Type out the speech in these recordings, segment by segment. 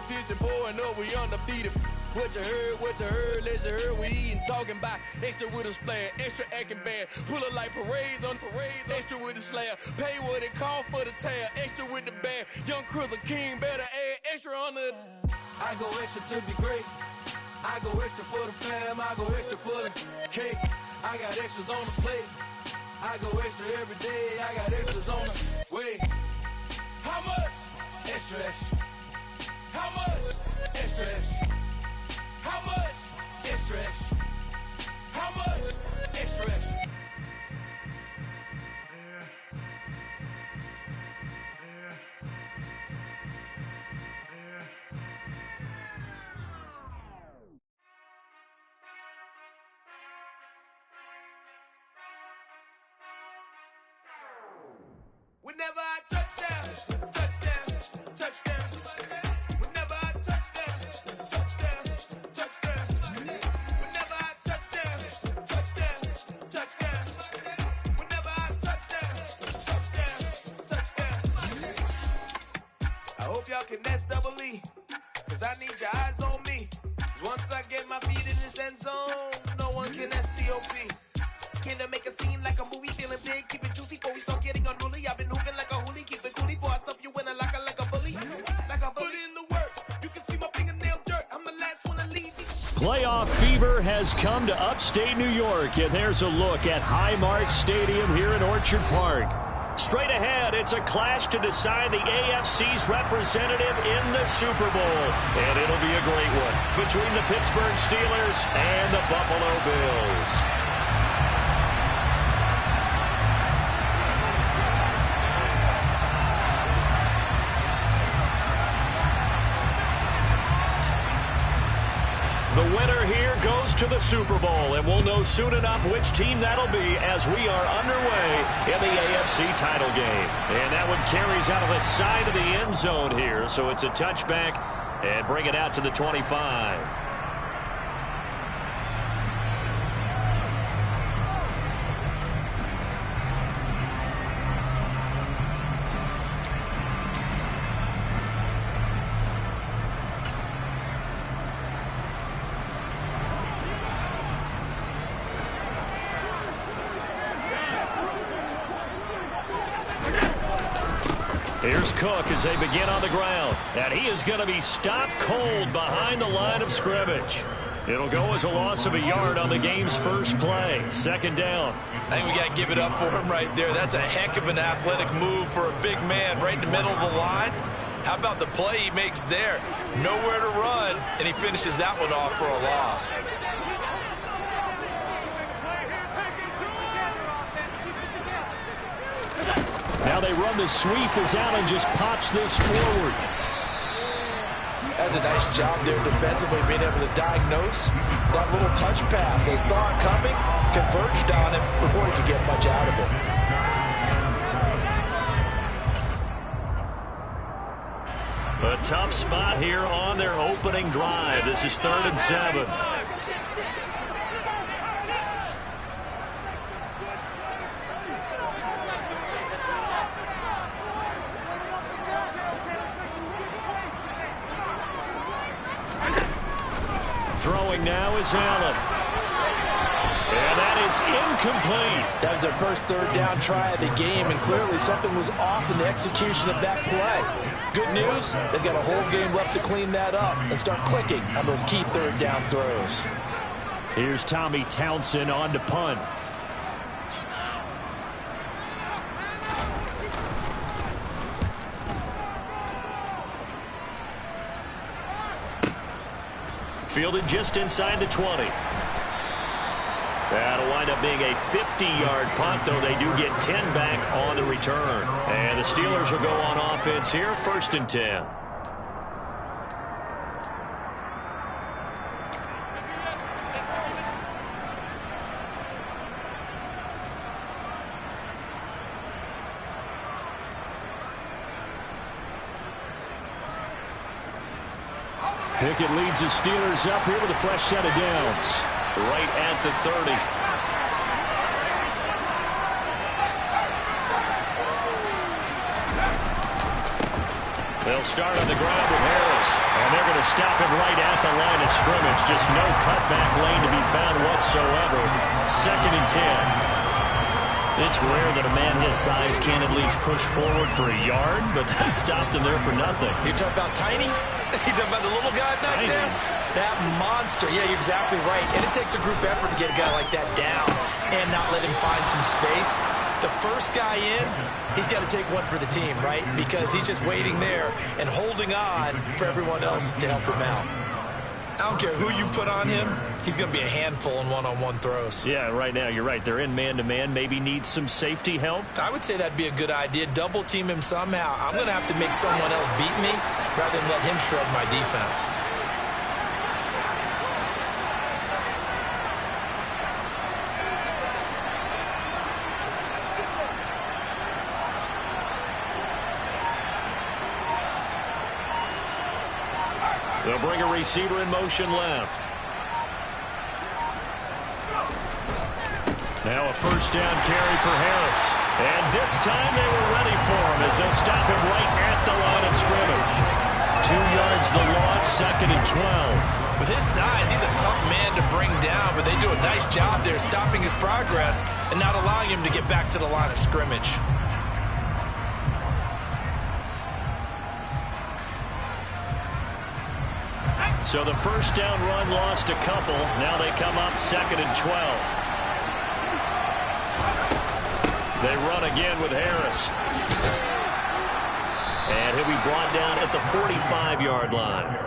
competition pouring up, we undefeated. What you heard, let's you heard, we eatin', talking about extra with a splash, extra acting bad, pull it like parades on parades, extra with the slab, pay what it cost for the tab, extra with the bag, young Cruiser King, better add extra on the. I go extra to be great, I go extra for the fam, I go extra for the cake, I got extras on the plate, I go extra every day, I got extras on the way. How much? Extra, extra. How much? Extra, extra. How much? Extra, extra. How much? Extra, extra. Whenever I touchdown, touchdown, touchdown. Whenever I touchdown, touchdown, touchdown. Whenever I touchdown, touchdown, touchdown. Whenever I touchdown, touchdown, touchdown. I hope y'all can SEE, cause I need your eyes on me. Cause once I get my feet in this end zone, no one can STOP. Can I make a scene like a movie, feeling big, keep it juicy before we start getting unruly. I've been hooping like a hoolie, keep it coolie before I stuff you in a locker like a bully. Like a bully in the work, you can see my fingernail dirt. I'm the last one to leave. Playoff fever has come to upstate New York, and there's a look at Highmark Stadium here in Orchard Park. Straight ahead, it's a clash to decide the AFC's representative in the Super Bowl. And it'll be a great one between the Pittsburgh Steelers and the Buffalo Bills. The winner here goes to the Super Bowl, and we'll know soon enough which team that'll be as we are underway in the AFC title game. And that one carries out of the side of the end zone here, so it's a touchback and bring it out to the 25. Here's Cook as they begin on the ground. And he is going to be stopped cold behind the line of scrimmage. It'll go as a loss of a yard on the game's first play. Second down. I think we got to give it up for him right there. That's a heck of an athletic move for a big man right in the middle of the line. How about the play he makes there? Nowhere to run, and he finishes that one off for a loss. Now they run the sweep as Allen just pops this forward. That's a nice job there defensively, being able to diagnose that little touch pass. They saw it coming, converged on him before he could get much out of it. A tough spot here on their opening drive. This is 3rd and 7. Throwing now is Allen. And that is incomplete. That was their first 3rd down try of the game, and clearly something was off in the execution of that play. Good news, they've got a whole game left to clean that up and start clicking on those key 3rd down throws. Here's Tommy Townsend on to punt. Fielded just inside the 20. That'll wind up being a 50-yard punt, though they do get 10 back on the return. And the Steelers will go on offense here, 1st and 10. Pickett leads the Steelers up here with a fresh set of downs. Right at the 30. They'll start on the ground with Harris. And they're stop him right at the line of scrimmage. Just no cutback lane to be found whatsoever. 2nd and 10. It's rare that a man his size can at least push forward for a yard, but that stopped him there for nothing. You talking about tiny? You talking about the little guy back Tiny. there? That monster. Yeah, you're exactly right. And it takes a group effort to get a guy like that down and not let him find some space. The first guy in, he's got to take one for the team, right? Because he's just waiting there and holding on for everyone else to help him out. I don't care who you put on him, he's going to be a handful in one-on-one throws. Yeah, right now, you're right. They're in man-to-man. Maybe need some safety help. I would say that'd be a good idea. Double team him somehow. I'm going to have to make someone else beat me rather than let him shred my defense. They'll bring a receiver in motion left. Now a first down carry for Harris. And this time they were ready for him as they'll stop him right at the line of scrimmage. 2 yards the loss, 2nd and 12. With his size, he's a tough man to bring down, but they do a nice job there stopping his progress and not allowing him to get back to the line of scrimmage. So the first down run lost a couple. Now they come up 2nd and 12. They run again with Harris. And he'll be brought down at the 45-yard line.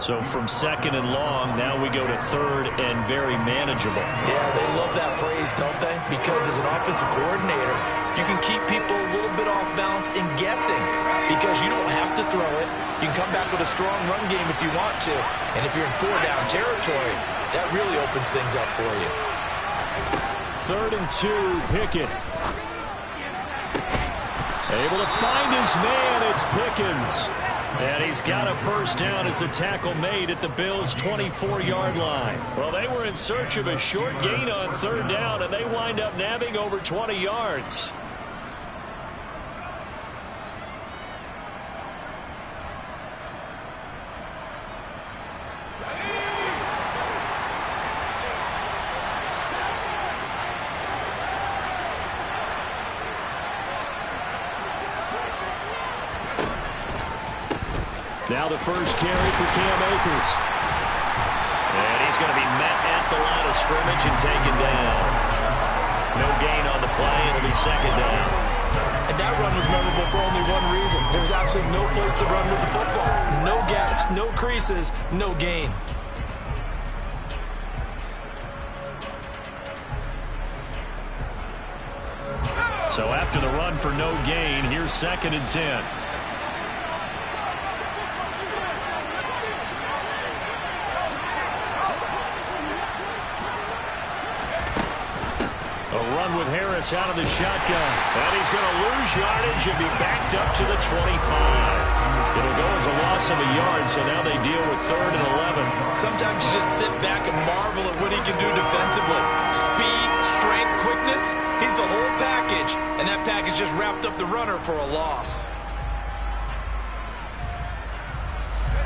So from 2nd and long, now we go to 3rd and very manageable. Yeah, they love that phrase, don't they? Because as an offensive coordinator, you can keep people a little bit off balance and guessing because you don't have to throw it. You can come back with a strong run game if you want to. And if you're in 4-down territory, that really opens things up for you. 3rd and 2, Pickett. Able to find his man, it's Pickens. And he's got a first down as the tackle made at the Bills' 24-yard line. Well, they were in search of a short gain on 3rd down, and they wind up nabbing over 20 yards. Now the first carry for Cam Akers. And he's going to be met at the line of scrimmage and taken down. No gain on the play. It'll be 2nd down. And that run was memorable for only one reason. There was absolutely no place to run with the football. No gaps, no creases, no gain. So after the run for no gain, here's 2nd and 10. With Harris out of the shotgun. And he's going to lose yardage and be backed up to the 25. It'll go as a loss of a yard, so now they deal with 3rd and 11. Sometimes you just sit back and marvel at what he can do defensively. Speed, strength, quickness. He's the whole package. And that package just wrapped up the runner for a loss.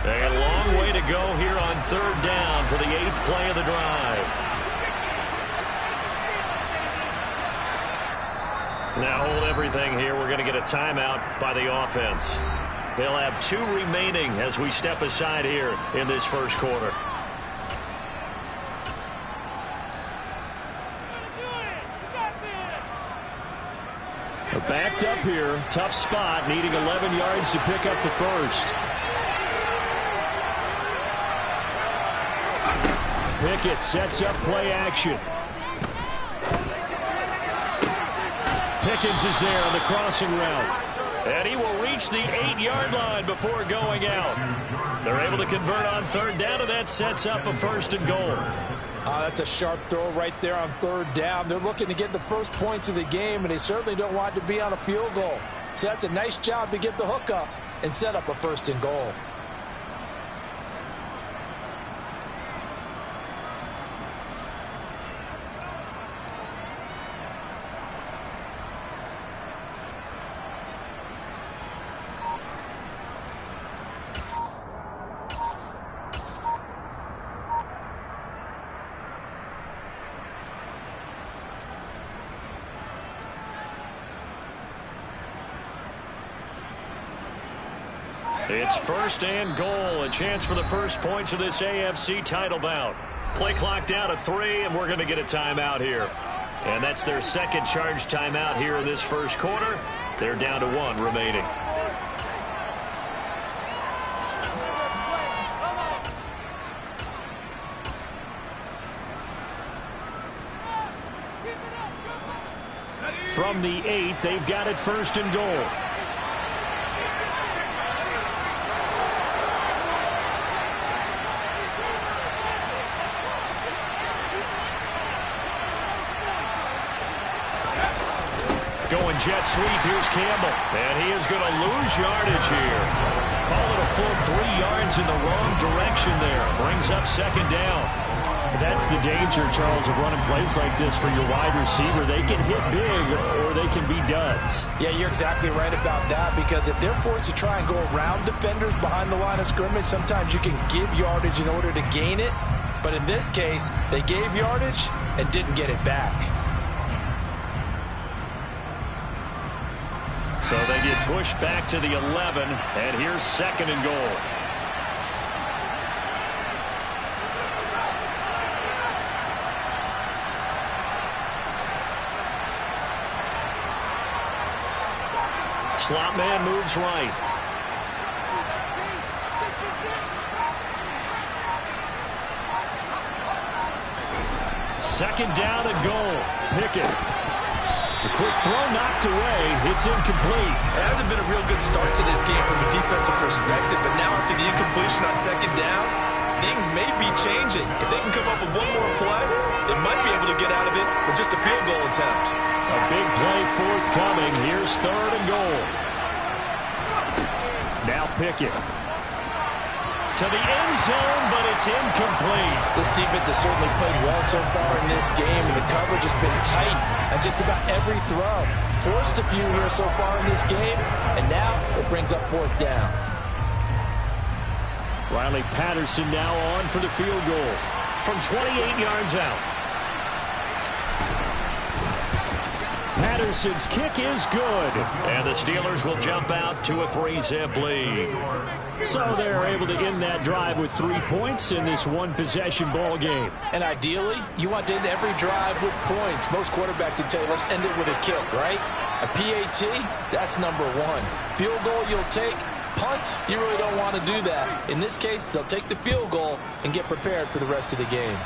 A long way to go here on 3rd down for the 8th play of the drive. Now hold everything here. We're going to get a timeout by the offense. They'll have 2 remaining as we step aside here in this first quarter. They're backed up here. Tough spot, needing 11 yards to pick up the first. Pickett sets up play action. Pickens is there on the crossing route. And he will reach the 8-yard line before going out. They're able to convert on 3rd down, and that sets up a 1st and goal. That's a sharp throw right there on 3rd down. They're looking to get the first points of the game, and they certainly don't want to be on a field goal. So that's a nice job to get the hook up and set up a 1st and goal. It's first and goal, a chance for the first points of this AFC title bout. Play clock down to 3, and we're going to get a timeout here. And that's their second charge timeout here in this first quarter. They're down to 1 remaining. From the 8, they've got it first and goal. Going jet sweep, here's Campbell. And he is going to lose yardage here. Call it a full 3 yards in the wrong direction there. Brings up second down. That's the danger, Charles, of running plays like this for your wide receiver. They can hit big or they can be duds. Yeah, you're exactly right about that, because if they're forced to try and go around defenders behind the line of scrimmage, sometimes you can give yardage in order to gain it. But in this case, they gave yardage and didn't get it back. So they get pushed back to the 11, and here's second and goal. Slot man moves right. Second down and goal. Pickett. The quick throw knocked away. It's incomplete. It hasn't been a real good start to this game from a defensive perspective, but now after the incompletion on second down, things may be changing. If they can come up with one more play, they might be able to get out of it with just a field goal attempt. A big play forthcoming. Here's third and goal. Now Pickett. To the end zone, but it's incomplete. This defense has certainly played well so far in this game, and the coverage has been tight on just about every throw. Forced a few here so far in this game, and now it brings up fourth down. Riley Patterson now on for the field goal from 28 yards out. Patterson's kick is good, and the Steelers will jump out to a 3-zip lead. So they're able to end that drive with 3 points in this one-possession ball game. And ideally, you want to end every drive with points. Most quarterbacks would tell you, let's end it with a kick, right? A PAT, that's number 1. Field goal you'll take. Punts, you really don't want to do that. In this case, they'll take the field goal and get prepared for the rest of the game.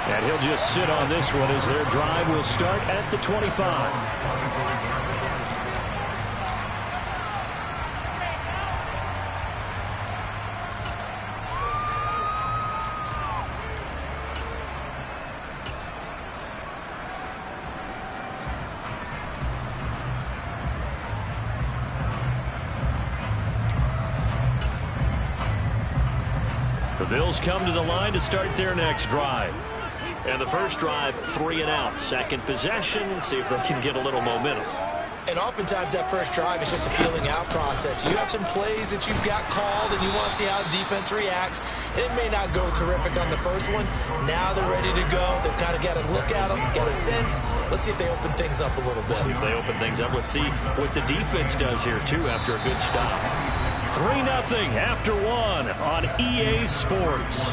And he'll just sit on this one as their drive will start at the 25. The Bills come to the line to start their next drive. And the first drive, 3 and out. Second possession, see if they can get a little momentum. And oftentimes that first drive is just a feeling out process. You have some plays that you've got called and you want to see how defense reacts. And it may not go terrific on the first one. Now they're ready to go. They've kind of got to look at them, get a sense. Let's see if they open things up a little bit. See if they open things up. Let's see what the defense does here, too, after a good stop. 3-0 after 1 on EA Sports.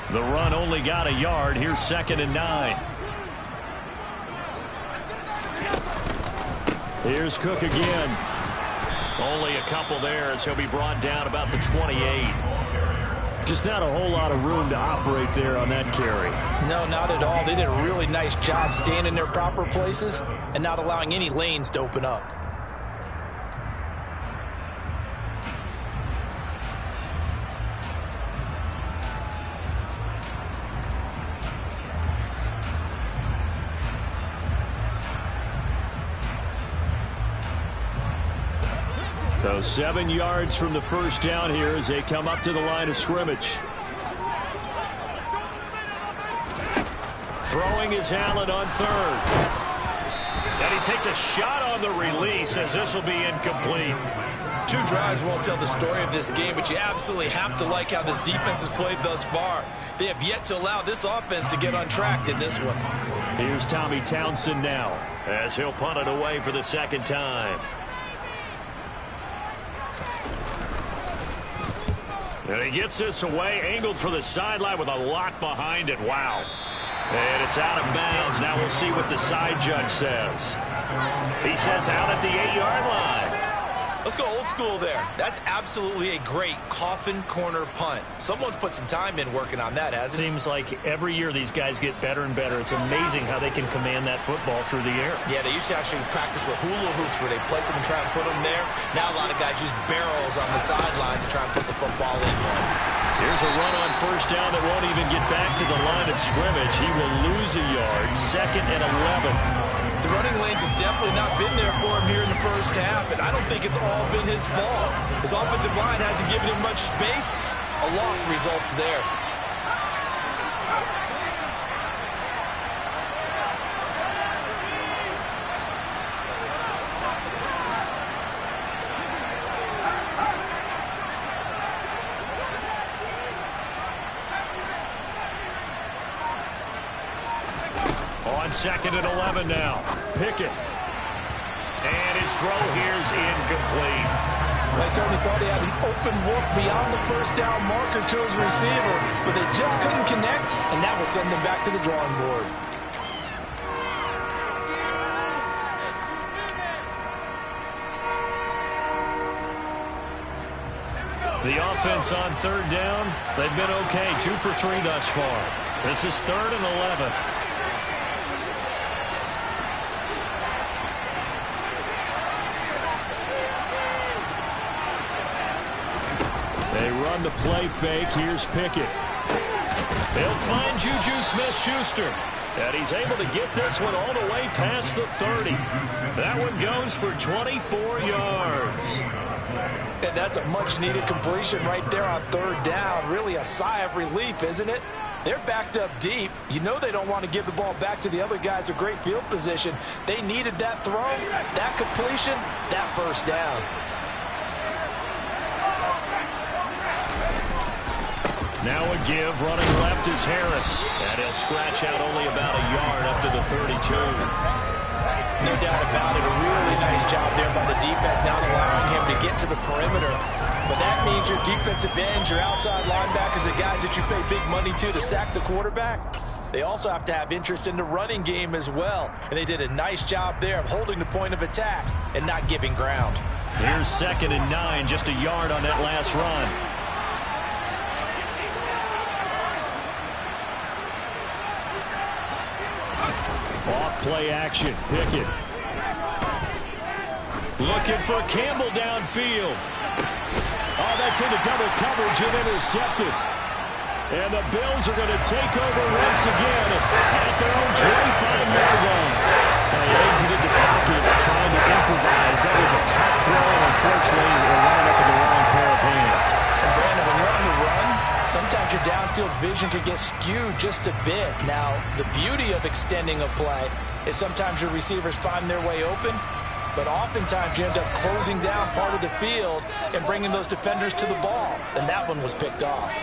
The run only got a yard. Here's 2nd and 9. Here's Cook again. Only a couple there as he'll be brought down about the 28. Just not a whole lot of room to operate there on that carry. No, not at all. They did a really nice job staying in their proper places and not allowing any lanes to open up. So So 7 yards from the first down here as they come up to the line of scrimmage. Throwing is Allen on third. And he takes a shot on the release as this will be incomplete. 2 drives won't tell the story of this game, but you absolutely have to like how this defense has played thus far. They have yet to allow this offense to get on track in this one. Here's Tommy Townsend now as he'll punt it away for the second time. And he gets this away, angled for the sideline with a lock behind it. Wow. And it's out of bounds. Now we'll see what the side judge says. He says out at the 8-yard line. Let's go old school there. That's absolutely a great coffin corner punt. Someone's put some time in working on that, hasn't it? Seems like every year these guys get better and better. It's amazing how they can command that football through the air. Yeah, they used to actually practice with hula hoops where they place them and try and put them there. Now a lot of guys use barrels on the sidelines to try and put the football in. Here's a run on first down that won't even get back to the line of scrimmage. He will lose a yard. 2nd and 11. The running lanes have definitely not been there for him here in the first half, and I don't think it's all been his fault. His offensive line hasn't given him much space. A loss results there. On 2nd and 11 now. Pickett. And his throw here's incomplete. I certainly thought he had an open look beyond the first down marker to his receiver, but they just couldn't connect, and that will send them back to the drawing board. The offense on 3rd down, they've been okay. 2 for 3 thus far. This is 3rd and 11. They run the play fake. Here's Pickett. They'll find Juju Smith-Schuster. And he's able to get this one all the way past the 30. That one goes for 24 yards. And that's a much-needed completion right there on 3rd down. Really a sigh of relief, isn't it? They're backed up deep. You know they don't want to give the ball back to the other guys. A great field position. They needed that throw, that completion, that first down. Now a give, running left is Harris. And he'll scratch out only about a yard up to the 32. No doubt about it. A really nice job there by the defense, not allowing him to get to the perimeter. But that means your defensive ends, your outside linebackers, the guys that you pay big money to sack the quarterback, they also have to have interest in the running game as well. And they did a nice job there of holding the point of attack and not giving ground. Here's 2nd and 9, just a yard on that last run. Off play action, Pickett. Looking for Campbell downfield. Oh, that's into double coverage and intercepted. And the Bills are going to take over once again at their own 25-yard line. And he exited the pocket trying to improvise. That was a tough throw. Unfortunately, it wound up in the wrong pair of hands. And Brandon, when you're on the run, sometimes your downfield vision can get skewed just a bit. Now, the beauty of extending a play is sometimes your receivers find their way open, but oftentimes you end up closing down part of the field and bringing those defenders to the ball. And that one was picked off.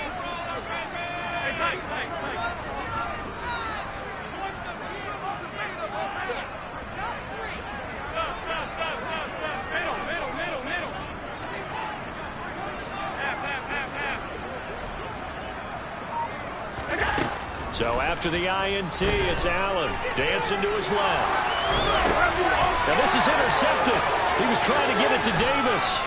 So after the INT, it's Allen dancing to his left. Now this is intercepted. He was trying to get it to Davis.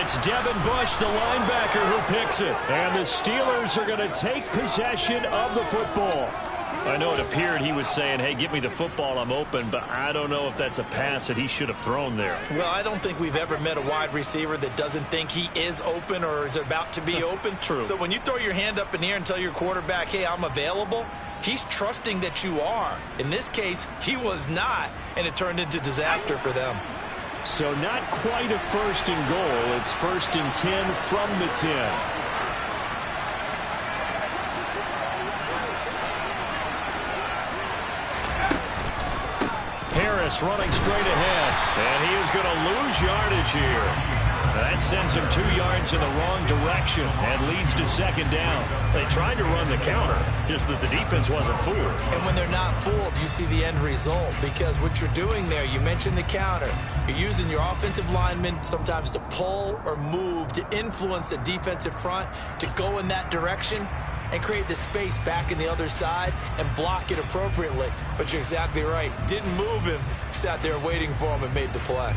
It's Devin Bush, the linebacker, who picks it. And the Steelers are going to take possession of the football. I know it appeared he was saying, hey, give me the football, I'm open, but I don't know if that's a pass that he should have thrown there. Well, I don't think we've ever met a wide receiver that doesn't think he is open or is about to be open. True. So when you throw your hand up in the air and tell your quarterback, hey, I'm available, he's trusting that you are. In this case, he was not, and it turned into disaster for them. So not quite a first and goal. It's 1st and 10 from the 10. Harris running straight ahead, and he is going to lose yardage here. That sends him 2 yards in the wrong direction and leads to 2nd down. They tried to run the counter, just that the defense wasn't fooled. And when they're not fooled, you see the end result, because what you're doing there, you mentioned the counter. You're using your offensive linemen sometimes to pull or move to influence the defensive front to go in that direction and create the space back in the other side and block it appropriately. But you're exactly right. Didn't move him. Sat there waiting for him and made the play.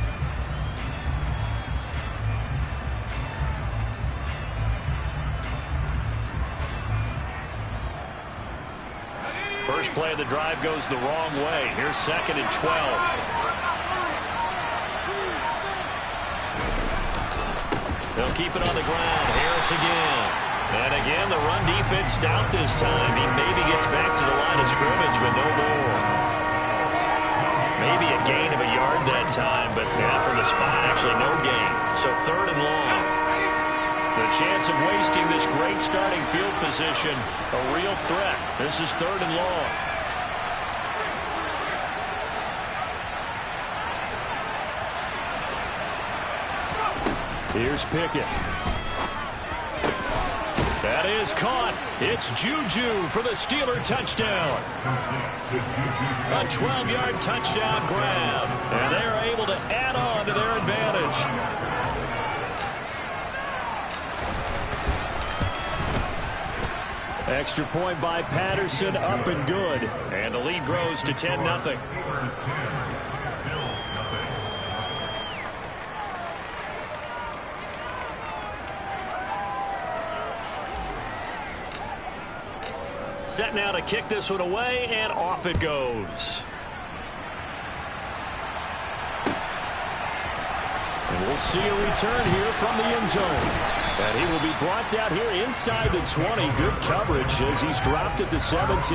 First play of the drive goes the wrong way. Here's 2nd and 12. They'll keep it on the ground. Harris again. And again, the run defense stout this time. He maybe gets back to the line of scrimmage, but no more. Maybe a gain of a yard that time, but from the spot, actually no gain. So 3rd and long. The chance of wasting this great starting field position, a real threat. This is 3rd and long. Here's Pickett. That is caught. It's Juju for the Steeler touchdown. A 12-yard touchdown grab. And they're able to add on to their advantage. Extra point by Patterson, up and good. And the lead grows to 10-0. Set now to kick this one away, and off it goes. And we'll see a return here from the end zone. And he will be brought down here inside the 20. Good coverage as he's dropped at the 17.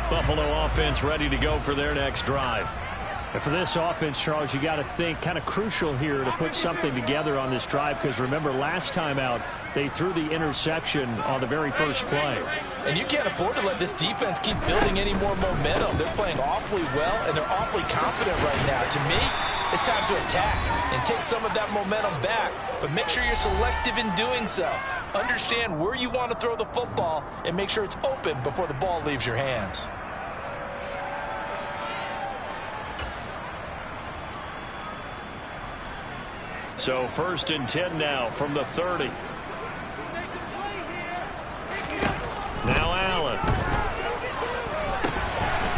Buffalo offense ready to go for their next drive. And for this offense, Charles, you got to think kind of crucial here to put something together on this drive, because remember last time out they threw the interception on the very first play. And you can't afford to let this defense keep building any more momentum. They're playing awfully well, and they're awfully confident right now. To me, it's time to attack and take some of that momentum back, but make sure you're selective in doing so. Understand where you want to throw the football and make sure it's open before the ball leaves your hands. So 1st and 10 now from the 30. Now Allen.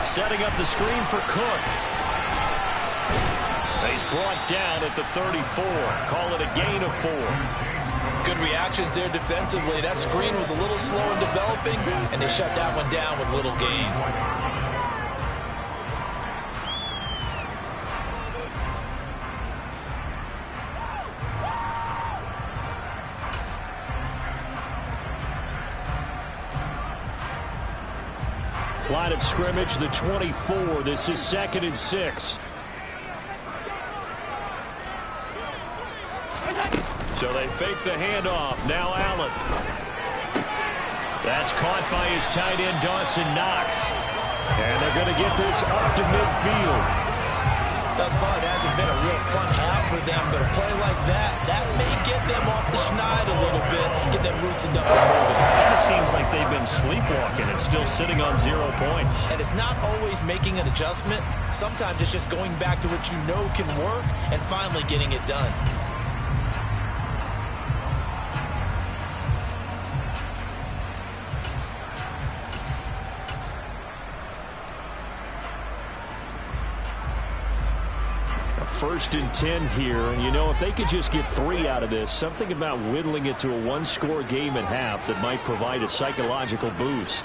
Setting up the screen for Cook. He's brought down at the 34. Call it a gain of 4. Good reactions there defensively. That screen was a little slow in developing, and they shut that one down with little gain. Line of scrimmage, the 24. This is 2nd and 6. So they fake the handoff. Now Allen. That's caught by his tight end, Dawson Knox. And they're going to get this up to midfield. Thus far, it hasn't been a real fun half for them, but a play like that may get them off the schneid a little bit, get them loosened up and moving. Kind of seems like they've been sleepwalking and still sitting on 0 points. And it's not always making an adjustment. Sometimes it's just going back to what you know can work and finally getting it done. First and 10 here, and you know, if they could just get 3 out of this, something about whittling it to a 1-score game at half that might provide a psychological boost.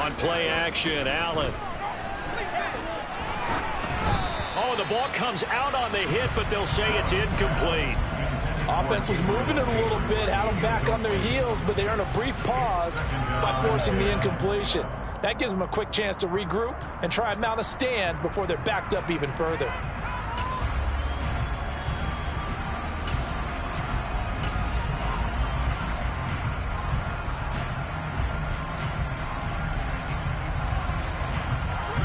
On play action, Allen. the ball comes out on the hit, but they'll say it's incomplete. Offense was moving it a little bit, had them back on their heels, but they earned a brief pause by forcing the incompletion. That gives them a quick chance to regroup and try and mount a stand before they're backed up even further.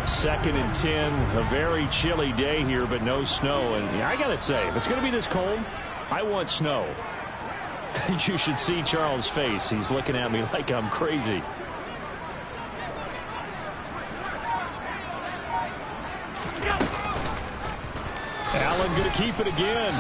Second and 10, a very chilly day here, but no snow. And I got to say, if it's going to be this cold, I want snow. You should see Charles' face. He's looking at me like I'm crazy. Allen going to keep it again.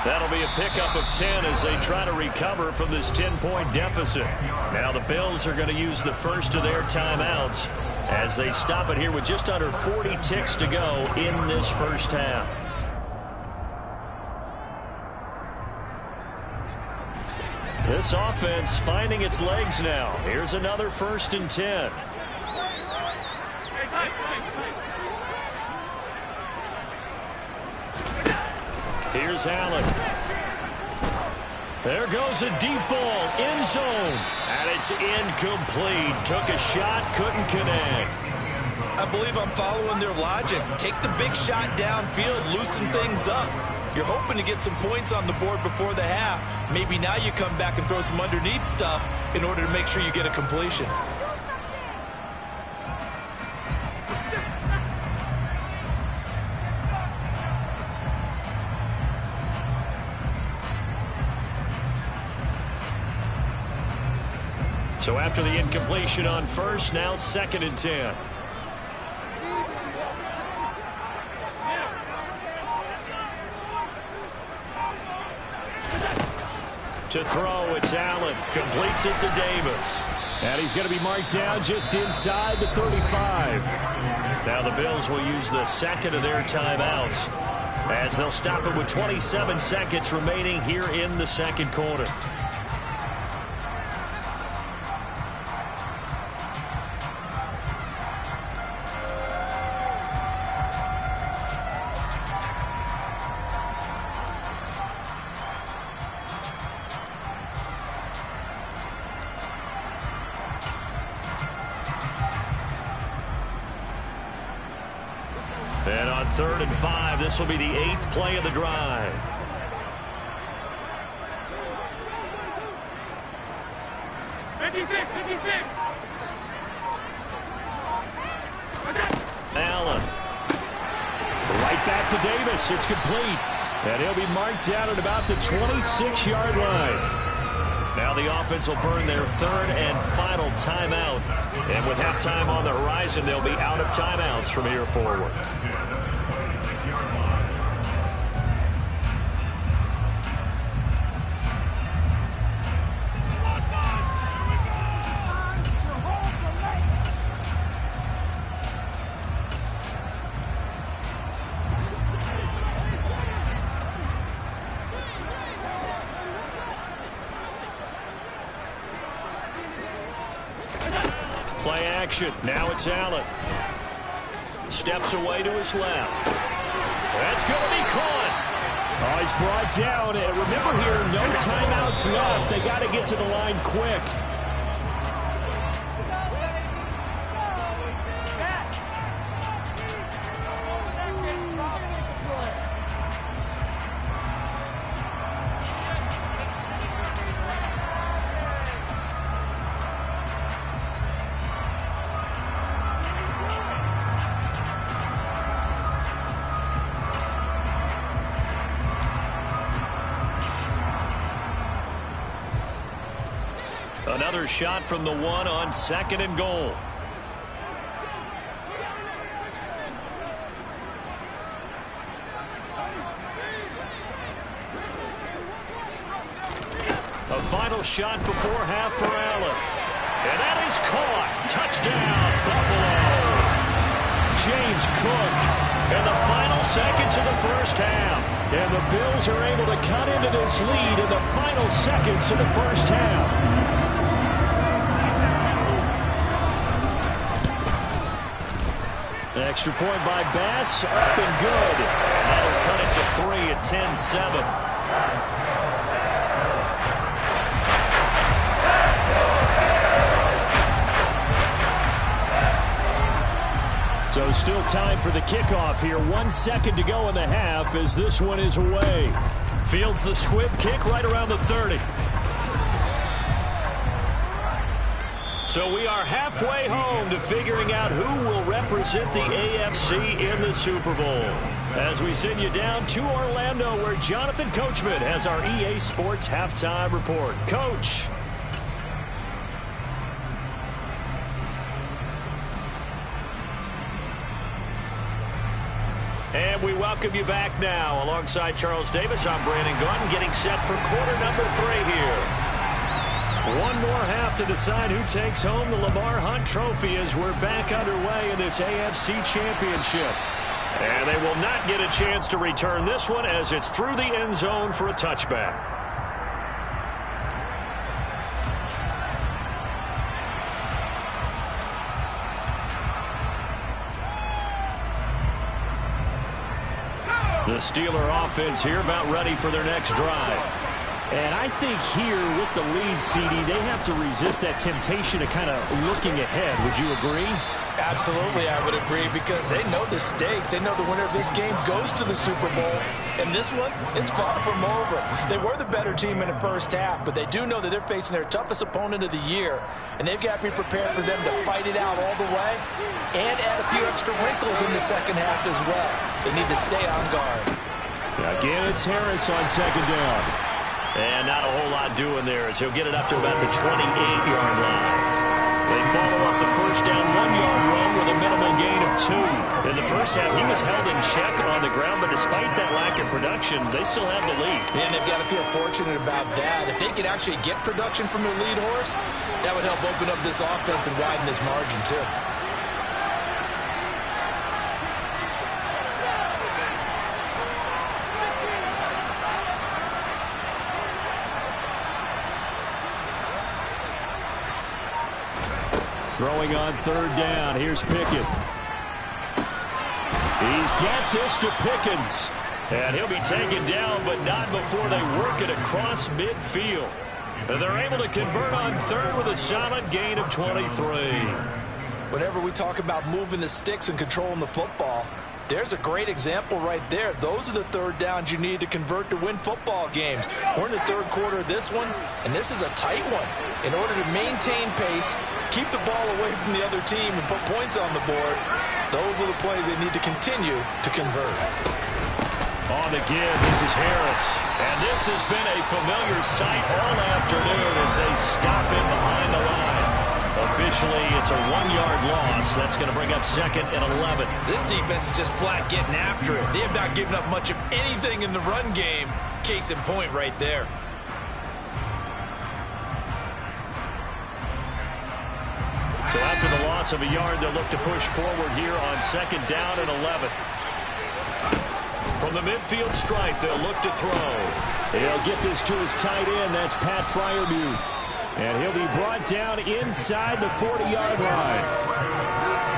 That'll be a pickup of 10 as they try to recover from this 10-point deficit. Now the Bills are going to use the first of their timeouts as they stop it here with just under 40 ticks to go in this first half. This offense finding its legs now. Here's another 1st and 10. Here's Allen. There goes a deep ball, end zone, and it's incomplete. Took a shot, couldn't connect. I believe I'm following their logic. Take the big shot downfield, loosen things up. You're hoping to get some points on the board before the half. Maybe now you come back and throw some underneath stuff in order to make sure you get a completion. So after the incompletion on first, now 2nd and 10. To throw, it's Allen. Completes it to Davis. And he's going to be marked down just inside the 35. Now the Bills will use the second of their timeouts as they'll stop it with 27 seconds remaining here in the second quarter. And on 3rd and 5, this will be the 8th play of the drive. Allen. Right back to Davis. It's complete. And he'll be marked down at about the 26-yard line. Now the offense will burn their 3rd and final timeout. And with halftime on the horizon, they'll be out of timeouts from here forward. Play action. Now it's Allen. Steps away to his left. That's going to be caught. Oh, he's brought down. And remember here, no timeouts left. They got to get to the line quick. Another shot from the 1 on 2nd and goal. A final shot before half for Allen. And that is caught. Touchdown, Buffalo. James Cook in the final seconds of the first half. And the Bills are able to cut into this lead in the final seconds of the first half. Extra point by Bass, up and good. That'll cut it to 3 at 10-7. So still time for the kickoff here. 1 second to go in the half as this one is away. Fields the squib kick right around the 30. So we are halfway home to figuring out who will represent the AFC in the Super Bowl. As we send you down to Orlando, where Jonathan Coachman has our EA Sports halftime report. Coach. And we welcome you back now. Alongside Charles Davis, I'm Brandon Gordon, getting set for quarter number 3 here. One more half to decide who takes home the Lamar Hunt Trophy as we're back underway in this AFC Championship. And they will not get a chance to return this one as it's through the end zone for a touchback. The Steeler offense here about ready for their next drive. And I think here with the lead, CD, they have to resist that temptation of kind of looking ahead. Would you agree? Absolutely, I would agree, because they know the stakes. They know the winner of this game goes to the Super Bowl. And this one, it's far from over. They were the better team in the first half, but they do know that they're facing their toughest opponent of the year. And they've got to be prepared for them to fight it out all the way and add a few extra wrinkles in the second half as well. They need to stay on guard. Again, it's Harris on second down. And not a whole lot doing there as he'll get it up to about the 28-yard line. They follow up the first down 1-yard run with a minimal gain of 2. In the first half, he was held in check on the ground, but despite that lack of production, they still have the lead. And they've got to feel fortunate about that. If they could actually get production from their lead horse, that would help open up this offense and widen this margin too. Throwing on third down. Here's Pickett. He's got this to Pickens. And he'll be taken down, but not before they work it across midfield. And they're able to convert on third with a solid gain of 23. Whenever we talk about moving the sticks and controlling the football, there's a great example right there. Those are the third downs you need to convert to win football games. We're in the third quarter of this one, and this is a tight one. In order to maintain pace, keep the ball away from the other team, and put points on the board, those are the plays they need to continue to convert. On the give, this is Harris. And this has been a familiar sight all afternoon as they stop him behind the line. Officially, it's a 1-yard loss. That's going to bring up second and 11. This defense is just flat getting after it. They have not given up much of anything in the run game. Case in point right there. So after the loss of a yard, they'll look to push forward here on second down and 11. From the midfield stripe, they'll look to throw. He'll get this to his tight end. That's Pat Freiermuth. And he'll be brought down inside the 40-yard line.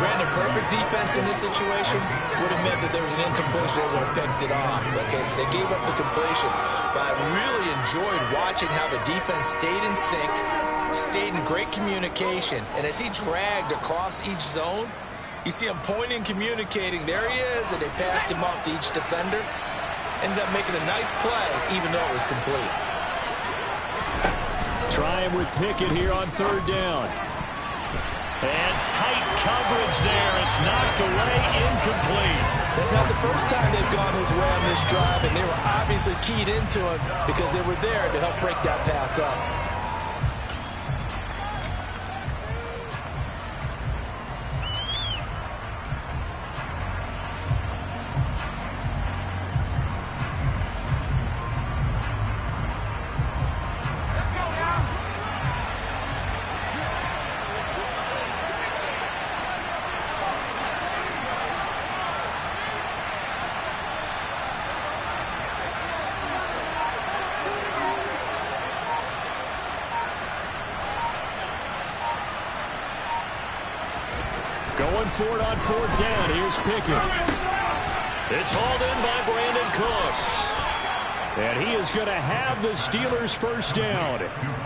Brandon, perfect defense in this situation would have meant that there was an incompletion. They would have picked it off. Okay, so they gave up the completion. But I really enjoyed watching how the defense stayed in sync, stayed in great communication. And as he dragged across each zone, you see him pointing, communicating. There he is, and they passed him off to each defender. Ended up making a nice play, even though it was complete. Try him with Pickett here on third down. And tight coverage there. It's knocked away, incomplete. That's not the first time they've gone his way on this drive, and they were obviously keyed into him because they were there to help break that pass up. Going for it on fourth down. Here's Pickett. It's hauled in by Brandon Cooks. And he is going to have the Steelers first down.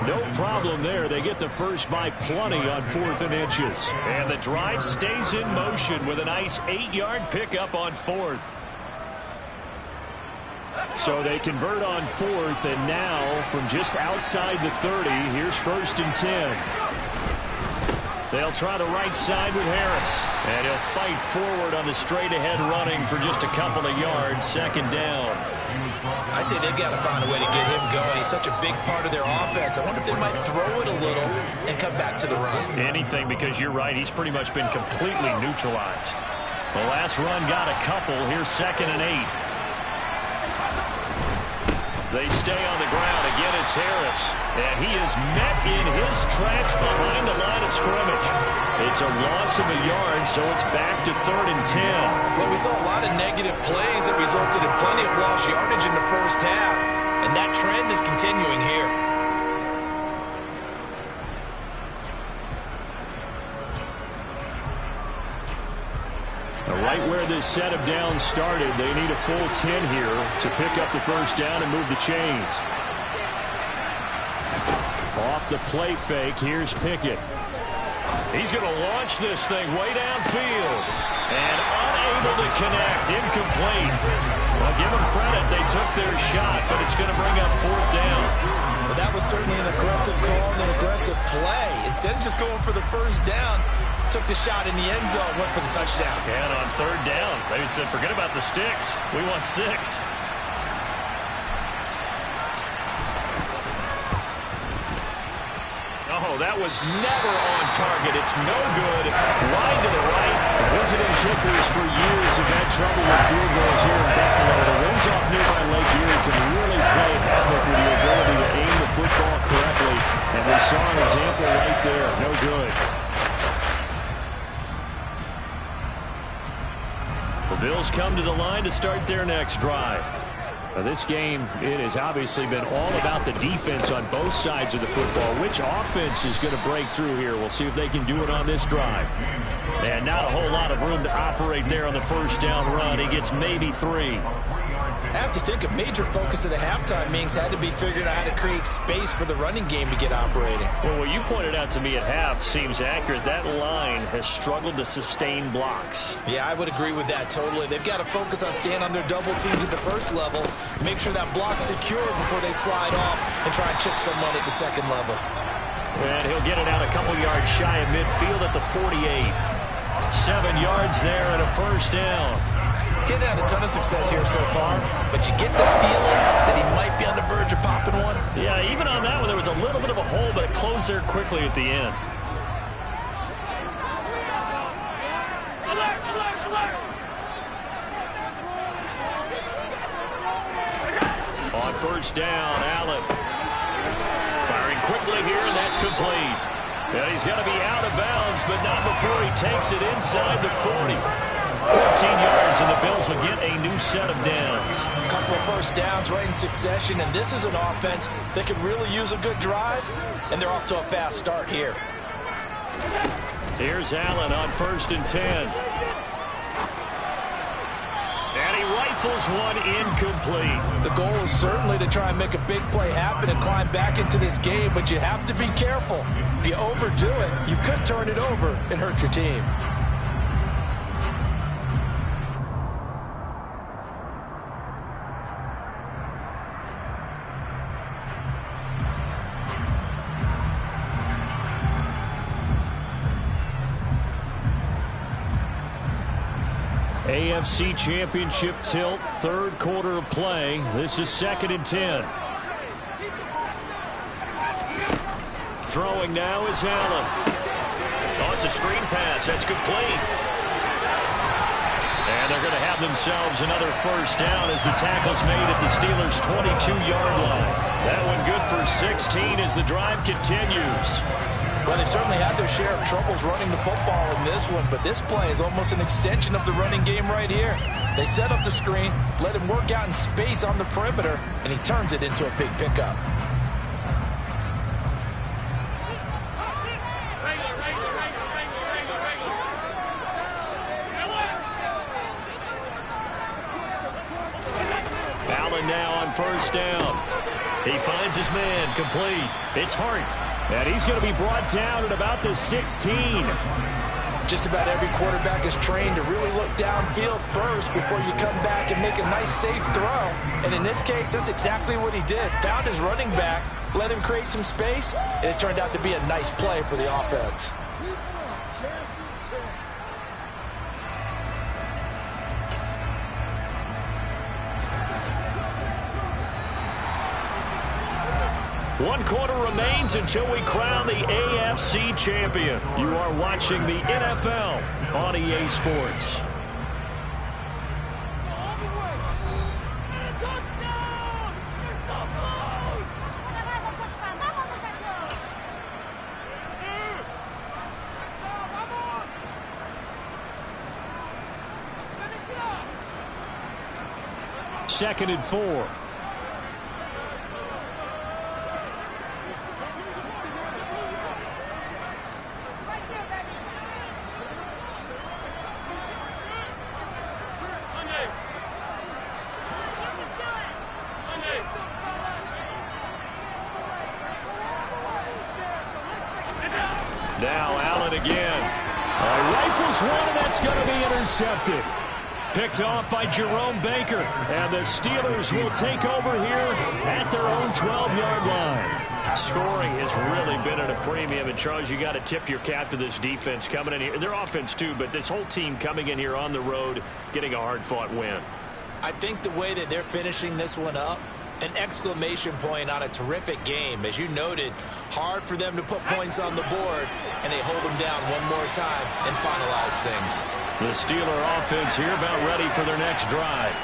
No problem there. They get the first by plenty on 4th and inches. And the drive stays in motion with a nice 8-yard pickup on 4th. So they convert on 4th, and now from just outside the 30, here's 1st and 10. They'll try the right side with Harris. And he'll fight forward on the straight-ahead running for just a couple of yards. 2nd down. I'd say they've got to find a way to get him going. He's such a big part of their offense. I wonder if they might throw it a little and come back to the run. Anything, because you're right. He's pretty much been completely neutralized. The last run got a couple. Here's 2nd and 8. They stay on the ground. Again, it's Harris. And he is met in his tracks behind the line of scrimmage. It's a loss of a yard, so it's back to 3rd and 10. Well, we saw a lot of negative plays that resulted in plenty of lost yardage in the first half. And that trend is continuing here. Right where this set of downs started, they need a full 10 here to pick up the first down and move the chains. Off the play fake, here's Pickett. He's going to launch this thing way downfield. And unable to connect, incomplete. Well, give them credit, they took their shot, but it's going to bring up 4th down. But that was certainly an aggressive call and an aggressive play. Instead of just going for the first down, took the shot in the end zone, went for the touchdown. And on 3rd down, they said, forget about the sticks. We want 6. Oh, that was never on target. It's no good. Wide to the right. Visiting kickers for years have had trouble with field goals here in Buffalo. The winds off nearby Lake Erie can really play havoc with the ability to aim the football correctly. And we saw an example right there. No good. The Bills come to the line to start their next drive. Now this game, it has obviously been all about the defense on both sides of the football. Which offense is going to break through here? We'll see if they can do it on this drive. And not a whole lot of room to operate there on the first down run. He gets maybe 3. I have to think a major focus of the halftime meetings had to be figuring out how to create space for the running game to get operating. Well, what you pointed out to me at half seems accurate. That line has struggled to sustain blocks. Yeah, I would agree with that totally. They've got to focus on staying on their double teams at the first level, make sure that block's secure before they slide off and try and chip someone at the second level. And he'll get it out a couple yards shy of midfield at the 48. 7 yards there and a first down. Getting had a ton of success here so far, but you get the feeling that he might be on the verge of popping one. Yeah, even on that one, there was a little bit of a hole, but it closed there quickly at the end. On first down, Allen. Firing quickly here, and that's complete. And he's got to be out of bounds, but not before he takes it inside the 40. 14 yards, and the Bills will get a new set of downs. A couple of first downs right in succession, and this is an offense that could really use a good drive, and they're off to a fast start here. Here's Allen on 1st and 10. And he rifles one incomplete. The goal is certainly to try and make a big play happen and climb back into this game, but you have to be careful. If you overdo it, you could turn it over and hurt your team. AFC Championship tilt, 3rd quarter of play. This is 2nd and 10. Throwing now is Allen. Oh, it's a screen pass. That's complete. And they're going to have themselves another first down as the tackle's made at the Steelers' 22-yard line. That one good for 16 as the drive continues. Well, they certainly had their share of troubles running the football in this one, but this play is almost an extension of the running game right here. They set up the screen, let him work out in space on the perimeter, and he turns it into a big pickup. first down. He finds his man, complete. It's Hart. And he's going to be brought down at about the 16. Just about every quarterback is trained to really look downfield first before you come back and make a nice, safe throw. And in this case, that's exactly what he did. Found his running back, let him create some space, and it turned out to be a nice play for the offense. One quarter remains until we crown the AFC champion. You are watching the NFL on EA Sports. Second and 4. Now Allen again. Rifles one, and that's going to be intercepted. Picked off by Jerome Baker. And the Steelers will take over here at their own 12-yard line. Scoring has really been at a premium. And, Charles, you got to tip your cap to this defense coming in here. Their offense, too, but this whole team coming in here on the road, getting a hard-fought win. I think the way that they're finishing this one up, an exclamation point on a terrific game. As you noted, hard for them to put points on the board, and they hold them down one more time and finalize things. The Steeler offense here about ready for their next drive.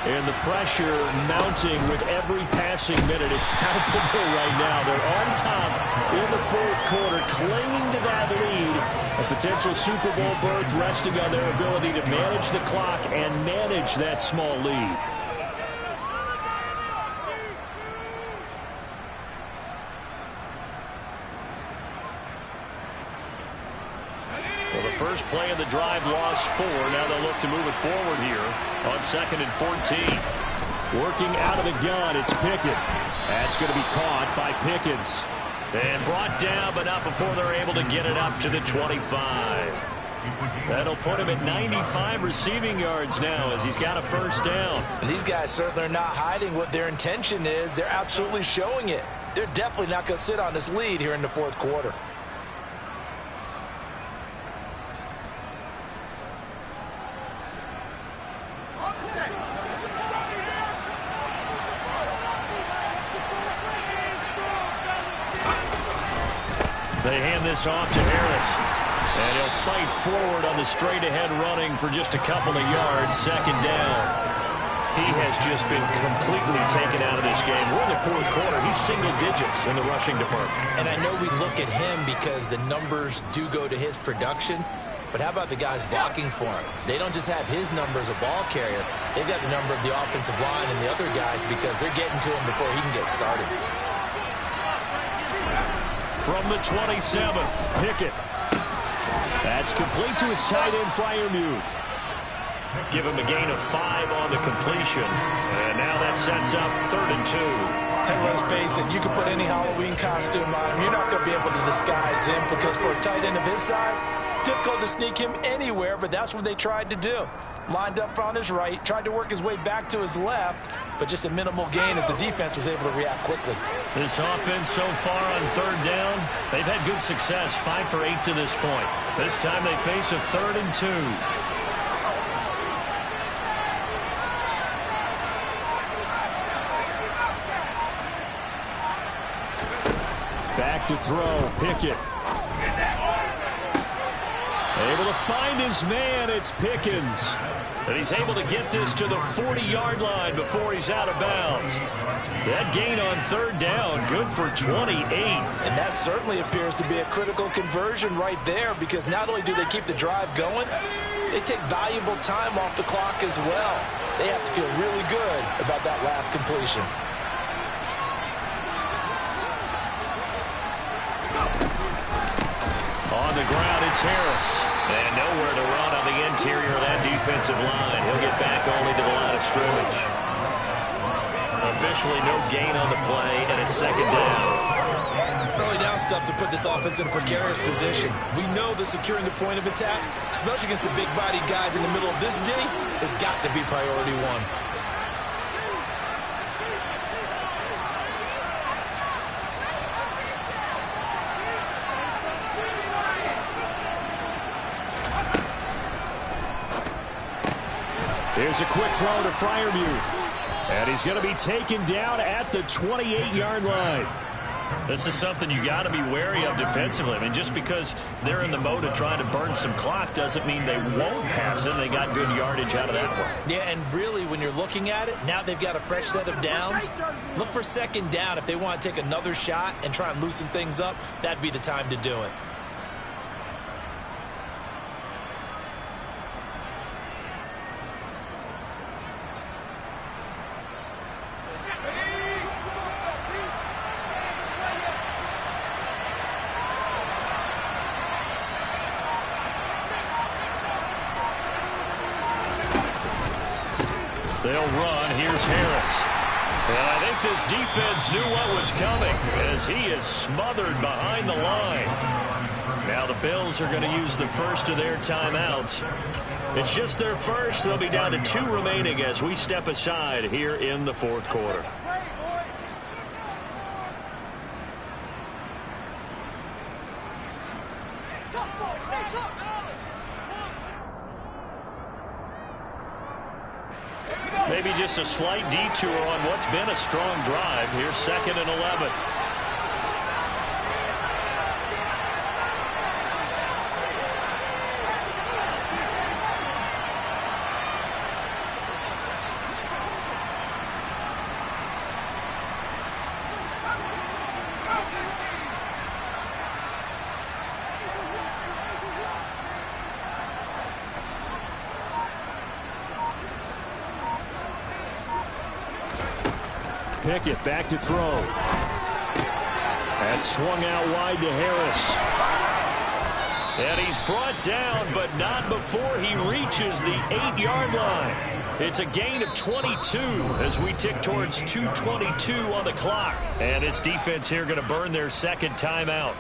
And the pressure mounting with every passing minute. It's palpable right now. They're on top in the fourth quarter, clinging to that lead. A potential Super Bowl berth resting on their ability to manage the clock and manage that small lead. Well, the first play of the drive lost 4. Now they'll look to move it forward here on 2nd and 14. Working out of the gun, it's Pickett. That's going to be caught by Pickens. And brought down, but not before they're able to get it up to the 25. That'll put him at 95 receiving yards now as he's got a first down. And these guys certainly are not hiding what their intention is. They're absolutely showing it. They're definitely not going to sit on this lead here in the fourth quarter. They hand this off to Harris. And he'll fight forward on the straight-ahead running for just a couple of yards. Second down. He has just been completely taken out of this game. We're in the fourth quarter. He's single digits in the rushing department. And I know we look at him because the numbers do go to his production. But how about the guys blocking for him? They don't just have his number as a ball carrier. They've got the number of the offensive line and the other guys because they're getting to him before he can get started. From the 27, Pickett. That's complete to his tight end, Freiermuth. Give him a gain of 5 on the completion. And now that sets up 3rd and 2. And let's face it, you can put any Halloween costume on him. You're not going to be able to disguise him because for a tight end of his size, difficult to sneak him anywhere, but that's what they tried to do. Lined up on his right, tried to work his way back to his left, but just a minimal gain as the defense was able to react quickly. This offense so far on 3rd down, they've had good success, 5 for 8 to this point. This time they face a 3rd and 2. Back to throw, Pickett. Able to find his man, it's Pickens. And he's able to get this to the 40-yard line before he's out of bounds. That gain on 3rd down, good for 28. And that certainly appears to be a critical conversion right there because not only do they keep the drive going, they take valuable time off the clock as well. They have to feel really good about that last completion. On the ground, it's Harris. And nowhere to run on the interior of that defensive line. He'll get back only to the line of scrimmage. A officially no gain on the play, and it's second down. Early down stuff to put this offense in a precarious position. We know that securing the point of attack, especially against the big-bodied guys in the middle of this D, has got to be priority one. Here's a quick throw to Freiermuth. And he's going to be taken down at the 28-yard line. This is something you got to be wary of defensively. I mean, just because they're in the mode of trying to burn some clock doesn't mean they won't pass it. They got good yardage out of that one. Yeah, and really, when you're looking at it, now they've got a fresh set of downs. Look for second down. If they want to take another shot and try and loosen things up, that'd be the time to do it. They'll run. Here's Harris. And I think this defense knew what was coming as he is smothered behind the line. Now the Bills are going to use the first of their timeouts. It's just their first. They'll be down to 2 remaining as we step aside here in the fourth quarter. Maybe just a slight detour on what's been a strong drive. Here's 2nd and 11. Pickett back to throw. That's swung out wide to Harris. And he's brought down, but not before he reaches the 8-yard line. It's a gain of 22 as we tick towards 2:22 on the clock. And this defense here going to burn their second timeout.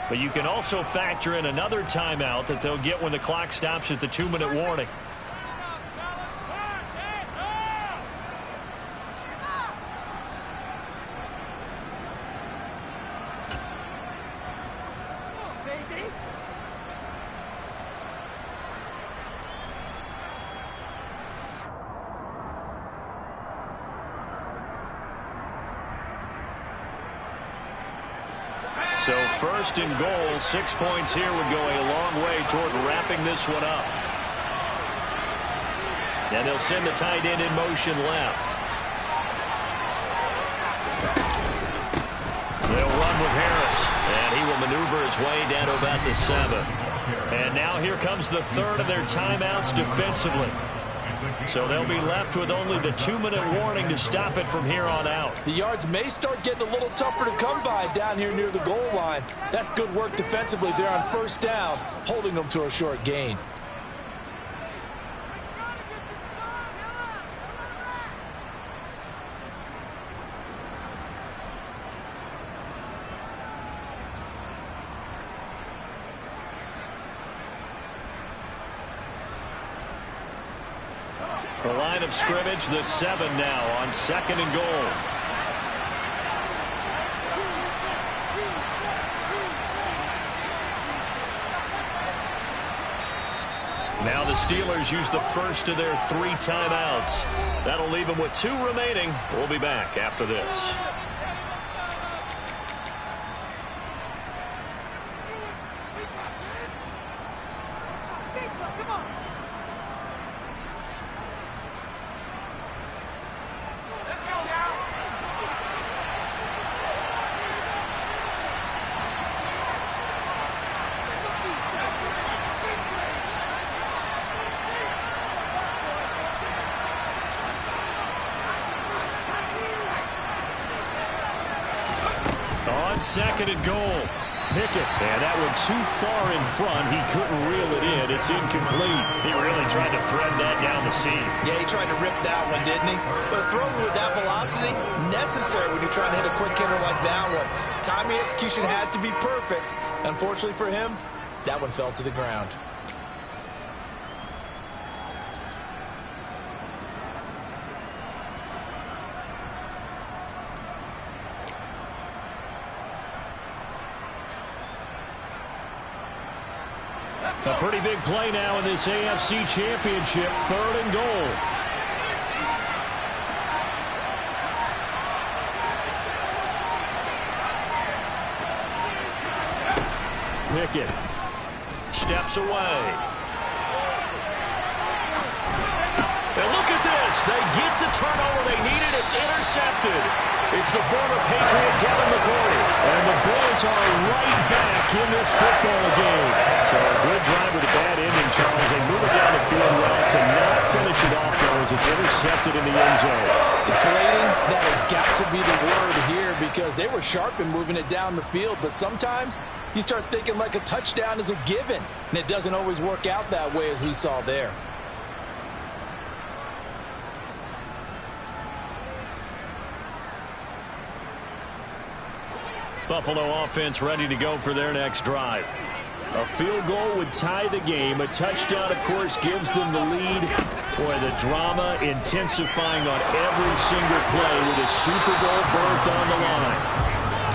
But you can also factor in another timeout that they'll get when the clock stops at the 2-minute warning. So 1st and goal, 6 points here would go a long way toward wrapping this one up. And they'll send the tight end in motion left. They'll run with Harris, and he will maneuver his way down to about the 7. And now here comes the 3rd of their timeouts defensively. So they'll be left with only the 2-minute warning to stop it from here on out. The yards may start getting a little tougher to come by down here near the goal line. That's good work defensively there on 1st down, holding them to a short gain. The line of scrimmage, the 7 now on 2nd and goal. Now the Steelers use the first of their 3 timeouts. That'll leave them with 2 remaining. We'll be back after this. On 2nd and goal. Pickett. And that one too far in front. He couldn't reel it in. It's incomplete. He really tried to thread that down the seam. Yeah, he tried to rip that one, didn't he? But a throw with that velocity, necessary when you're trying to hit a quick hitter like that one. Timing execution has to be perfect. Unfortunately for him, that one fell to the ground. A pretty big play now in this AFC Championship. 3rd and goal. Pickett steps away. And look at this. They get the turnover they needed. It's intercepted. It's the former Patriot Devin McCourty. And the Bills are right back in this football game. So a good drive with a bad ending, Charles. They move it down the field well. Cannot finish it off, though, as it's intercepted in the end zone. Deflating, that has got to be the word here, because they were sharp in moving it down the field. But sometimes you start thinking like a touchdown is a given, and it doesn't always work out that way, as we saw there. Buffalo offense ready to go for their next drive. A field goal would tie the game. A touchdown, of course, gives them the lead. Boy, the drama intensifying on every single play with a Super Bowl berth on the line.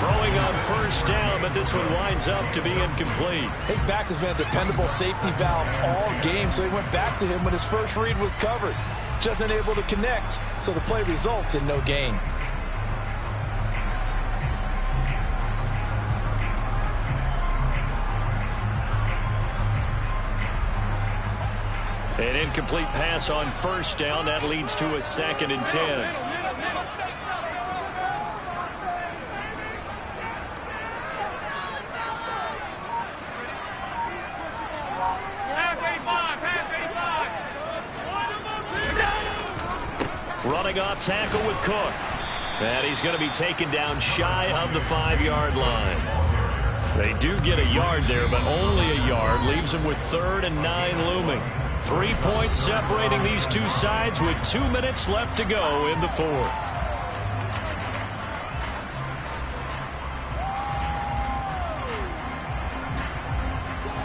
Throwing on 1st down, but this one winds up to be incomplete. His back has been a dependable safety valve all game, so he went back to him when his first read was covered. Just unable to connect, so the play results in no gain. An incomplete pass on 1st down. That leads to a 2nd and 10. Running off tackle with Cook. And he's going to be taken down shy of the 5-yard line. They do get a yard there, but only a yard. Leaves them with 3rd and 9 looming. 3 points separating these two sides with 2 minutes left to go in the 4th.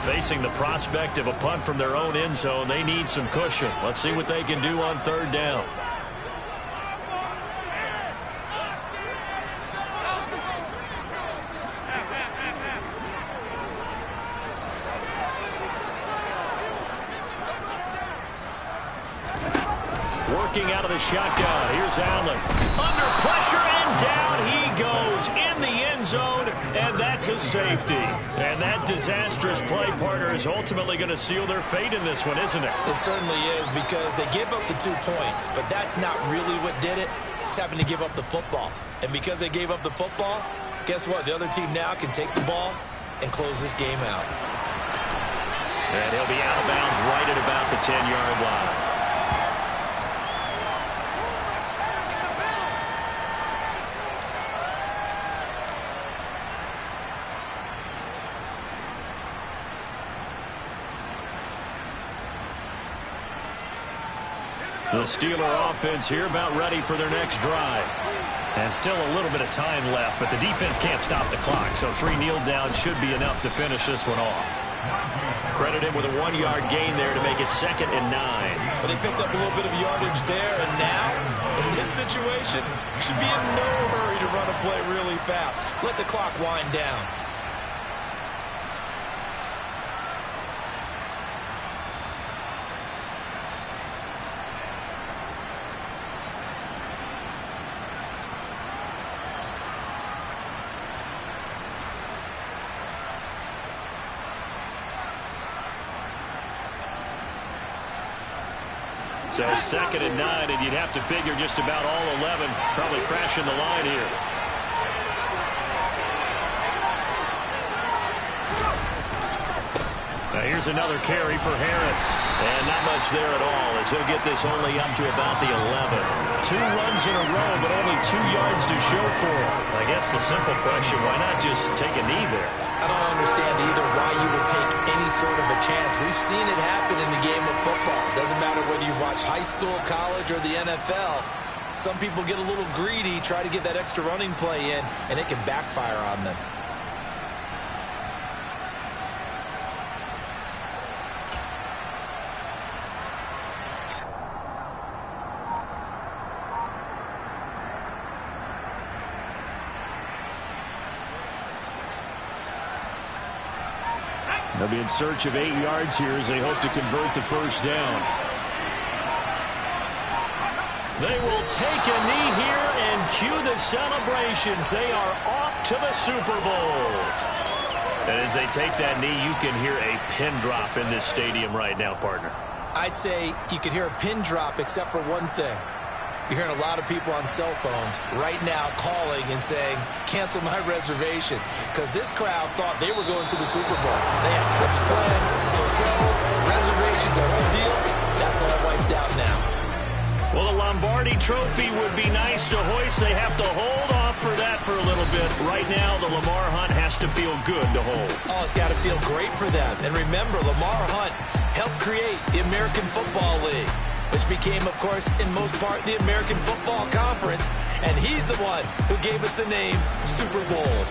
Facing the prospect of a punt from their own end zone, they need some cushion. Let's see what they can do on 3rd down. Working out of the shotgun. Here's Allen. Under pressure, and down he goes in the end zone, and that's a safety. And that disastrous play, partner, is ultimately going to seal their fate in this one, isn't it? It certainly is, because they give up the 2 points, but that's not really what did it. It's having to give up the football. And because they gave up the football, guess what? The other team now can take the ball and close this game out. And he'll be out of bounds right at about the 10-yard line. The Steeler offense here about ready for their next drive. And still a little bit of time left, but the defense can't stop the clock, so 3 kneel downs should be enough to finish this one off. Credit him with a 1-yard gain there to make it 2nd and 9. But they picked up a little bit of yardage there, and now, in this situation, should be in no hurry to run a play really fast. Let the clock wind down. So 2nd and 9, and you'd have to figure just about all 11 probably crashing the line here. Now here's here's another carry for Harris. And not much there at all, as he'll get this only up to about the 11. 2 runs in a row, but only 2 yards to show for it. I guess the simple question, why not just take a knee there? I don't understand either why you would take any sort of a chance. We've seen it happen in the game of football. Doesn't matter whether you watch high school, college, or the NFL. Some people get a little greedy, try to get that extra running play in, and it can backfire on them. They'll be in search of 8 yards here as they hope to convert the first down. They will take a knee here and cue the celebrations. They are off to the Super Bowl. And as they take that knee, you can hear a pin drop in this stadium right now, partner. I'd say you could hear a pin drop except for one thing. You're hearing a lot of people on cell phones right now calling and saying, cancel my reservation, because this crowd thought they were going to the Super Bowl. They had trips planned, hotels, reservations, the whole deal. That's all wiped out now. Well, a Lombardi trophy would be nice to hoist. They have to hold off for that for a little bit. Right now, the Lamar Hunt has to feel good to hold. Oh, it's got to feel great for them. And remember, Lamar Hunt helped create the American Football League, which became, of course, in most part, the American Football Conference. And he's the one who gave us the name Super Bowl.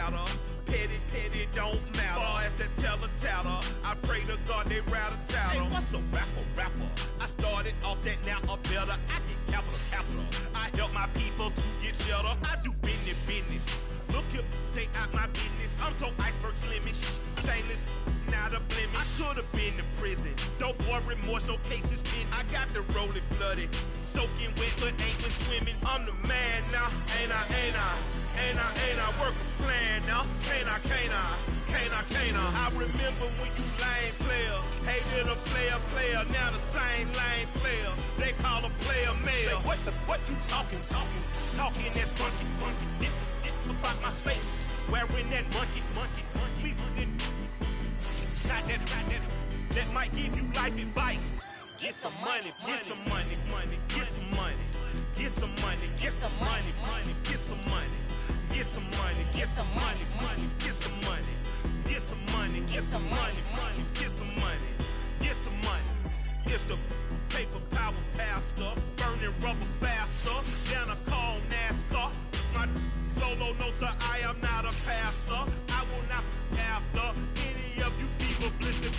chatter. Petty, don't matter. Far as that teller-tatter, I pray to God they rattle-tattle. Hey, what's a rapper? I started off that, now I'm better. I get capital. I help my people to get cheddar. I do business. Look here, stay out my business. I'm so iceberg slimmish, stainless, not a blemish. I should've been in prison. Don't boy remorse, no cases pinned. I got the rolling flooded, soaking wet, but ain't been swimming. I'm the man now, ain't I work a plan now, can't I? I remember when you lame player, hated a player, now the same lame player. They call a player mayor. Say, what you talking that funky, about my face, wearing that monkey, we didn't, not that, that might give you life advice. Get some money, get some money, get some money, get some money, get some money, get some money, get some money, get some money, get some money, get some money, get some money, get some money, get some money. It's the paper power pastor, burning rubber faster, down a call NASCAR. My solo, no sir, I am not a passer. I will not be after any of you fever blistered.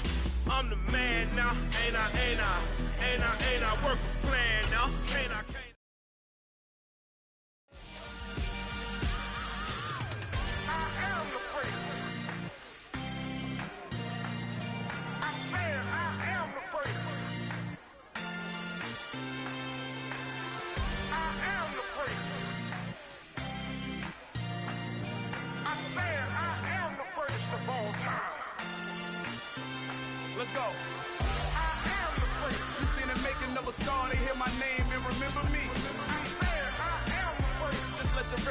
I'm the man now, ain't I work a plan now, can't I? I am the preacher. I said I am the preacher. I am the preacher. I said I am the greatest of all time. Let's go. I am the preacher. You seen the making of a star, they hear my name and remember me. I said I am the preacher. Just let the